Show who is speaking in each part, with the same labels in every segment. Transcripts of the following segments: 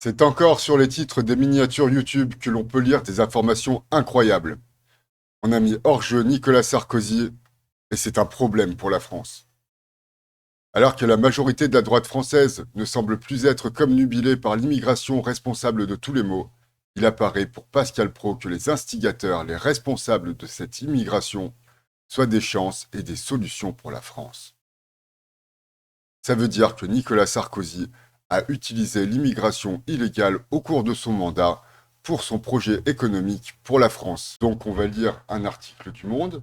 Speaker 1: C'est encore sur les titres des miniatures YouTube que l'on peut lire des informations incroyables. On a mis hors jeu Nicolas Sarkozy et c'est un problème pour la France. Alors que la majorité de la droite française ne semble plus être comme nubilée par l'immigration responsable de tous les maux, il apparaît pour Pascal Praud que les instigateurs, les responsables de cette immigration, soient des chances et des solutions pour la France. Ça veut dire que Nicolas Sarkozy a utilisé l'immigration illégale au cours de son mandat pour son projet économique pour la France. Donc on va lire un article du Monde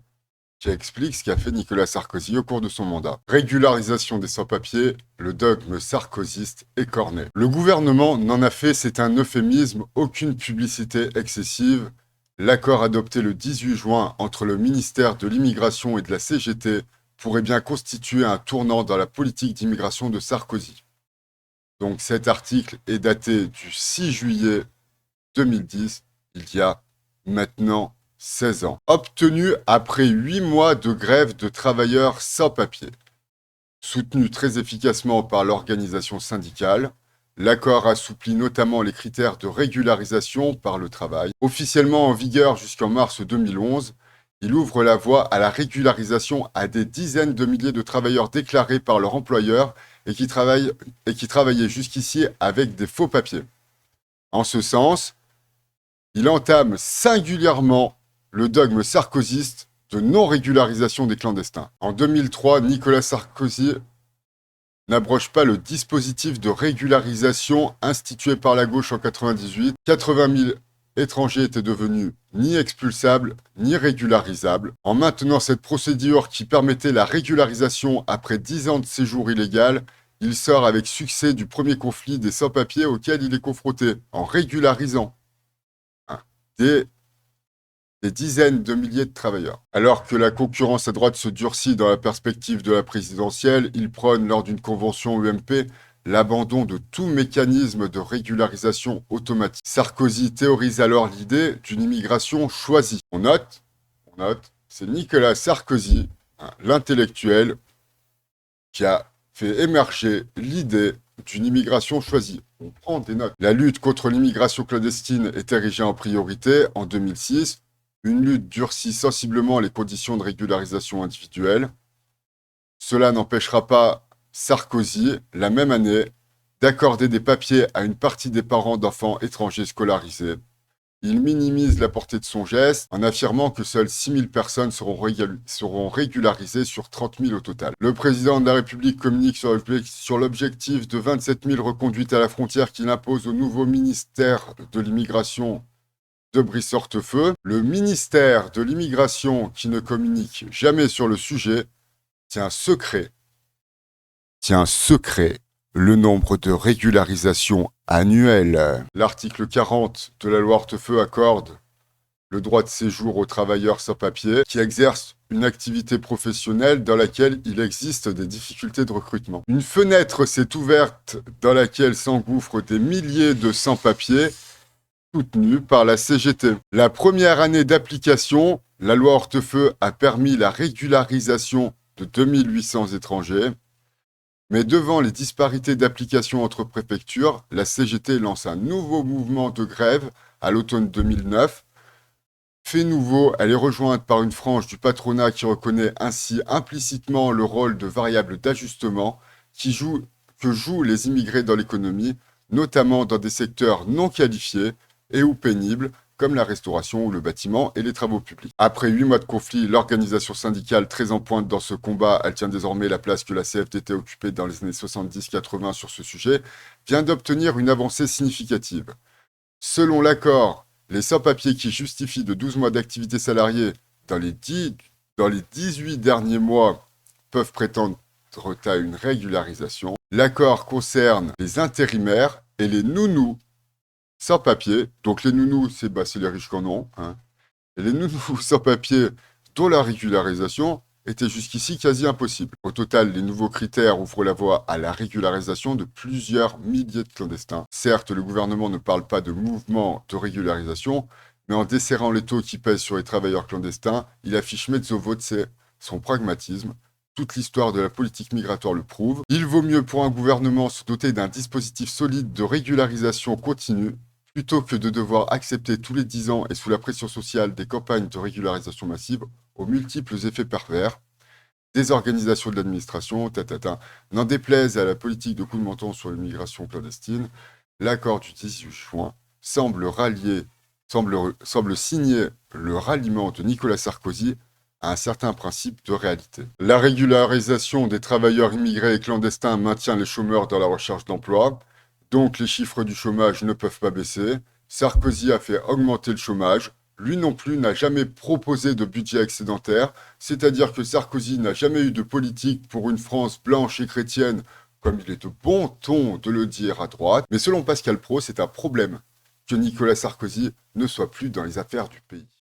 Speaker 1: qui explique ce qu'a fait Nicolas Sarkozy au cours de son mandat. Régularisation des sans-papiers, le dogme sarkozyste écorné. Le gouvernement n'en a fait, c'est un euphémisme, aucune publicité excessive. L'accord adopté le 18 juin entre le ministère de l'Immigration et de la CGT pourrait bien constituer un tournant dans la politique d'immigration de Sarkozy. Donc cet article est daté du 6 juillet 2010, il y a maintenant 16 ans. Obtenu après 8 mois de grève de travailleurs sans papier. Soutenu très efficacement par l'organisation syndicale, l'accord assouplit notamment les critères de régularisation par le travail. Officiellement en vigueur jusqu'en mars 2011, il ouvre la voie à la régularisation à des dizaines de milliers de travailleurs déclarés par leur employeur et qui travaillaient jusqu'ici avec des faux papiers. En ce sens, il entame singulièrement le dogme sarkozyste de non-régularisation des clandestins. En 2003, Nicolas Sarkozy n'abroge pas le dispositif de régularisation institué par la gauche en 98. 80 000 étrangers étaient devenus ni expulsables ni régularisables. En maintenant cette procédure qui permettait la régularisation après 10 ans de séjour illégal, il sort avec succès du premier conflit des sans-papiers auquel il est confronté, en régularisant des dizaines de milliers de travailleurs. Alors que la concurrence à droite se durcit dans la perspective de la présidentielle, il prône lors d'une convention UMP l'abandon de tout mécanisme de régularisation automatique. Sarkozy théorise alors l'idée d'une immigration choisie. On note, c'est Nicolas Sarkozy, l'intellectuel, qui a fait émerger l'idée d'une immigration choisie. On prend des notes. La lutte contre l'immigration clandestine est érigée en priorité en 2006. Une lutte durcit sensiblement les conditions de régularisation individuelle. Cela n'empêchera pas Sarkozy, la même année, d'accorder des papiers à une partie des parents d'enfants étrangers scolarisés. Il minimise la portée de son geste en affirmant que seules 6 000 personnes seront régularisées sur 30 000 au total. Le président de la République communique sur l'objectif de 27 000 reconduites à la frontière qu'il impose au nouveau ministère de l'immigration de Brice Hortefeux. Le ministère de l'immigration, qui ne communique jamais sur le sujet, tient secret le nombre de régularisations annuelles. L'article 40 de la loi Hortefeux accorde le droit de séjour aux travailleurs sans papier qui exercent une activité professionnelle dans laquelle il existe des difficultés de recrutement. Une fenêtre s'est ouverte dans laquelle s'engouffrent des milliers de sans-papiers soutenus par la CGT. La première année d'application, la loi Hortefeux a permis la régularisation de 2800 étrangers. Mais devant les disparités d'application entre préfectures, la CGT lance un nouveau mouvement de grève à l'automne 2009. Fait nouveau, elle est rejointe par une frange du patronat qui reconnaît ainsi implicitement le rôle de variable d'ajustement que jouent les immigrés dans l'économie, notamment dans des secteurs non qualifiés et ou pénibles, comme la restauration ou le bâtiment et les travaux publics. Après 8 mois de conflit, l'organisation syndicale très en pointe dans ce combat, elle tient désormais la place que la CFDT occupait dans les années 70-80 sur ce sujet, vient d'obtenir une avancée significative. Selon l'accord, les sans-papiers qui justifient de 12 mois d'activité salariée dans les 18 derniers mois peuvent prétendre à une régularisation. L'accord concerne les intérimaires et les nounous sans papier. Donc les nounous, c'est les riches qu'en ont. Et les nounous sans papier, dont la régularisation était jusqu'ici quasi impossible. Au total, les nouveaux critères ouvrent la voie à la régularisation de plusieurs milliers de clandestins. Certes, le gouvernement ne parle pas de mouvement de régularisation, mais en desserrant les taux qui pèsent sur les travailleurs clandestins, il affiche mezzo voce son pragmatisme. Toute l'histoire de la politique migratoire le prouve. Il vaut mieux pour un gouvernement se doter d'un dispositif solide de régularisation continue plutôt que de devoir accepter tous les 10 ans et sous la pression sociale des campagnes de régularisation massive aux multiples effets pervers, désorganisation de l'administration, N'en déplaise à la politique de coup de menton sur l'immigration clandestine, l'accord du 18 juin semble signer le ralliement de Nicolas Sarkozy à un certain principe de réalité. La régularisation des travailleurs immigrés et clandestins maintient les chômeurs dans la recherche d'emploi, donc les chiffres du chômage ne peuvent pas baisser. Sarkozy a fait augmenter le chômage. Lui non plus n'a jamais proposé de budget excédentaire, c'est-à-dire que Sarkozy n'a jamais eu de politique pour une France blanche et chrétienne, comme il est de bon ton de le dire à droite. Mais selon Pascal Praud, c'est un problème que Nicolas Sarkozy ne soit plus dans les affaires du pays.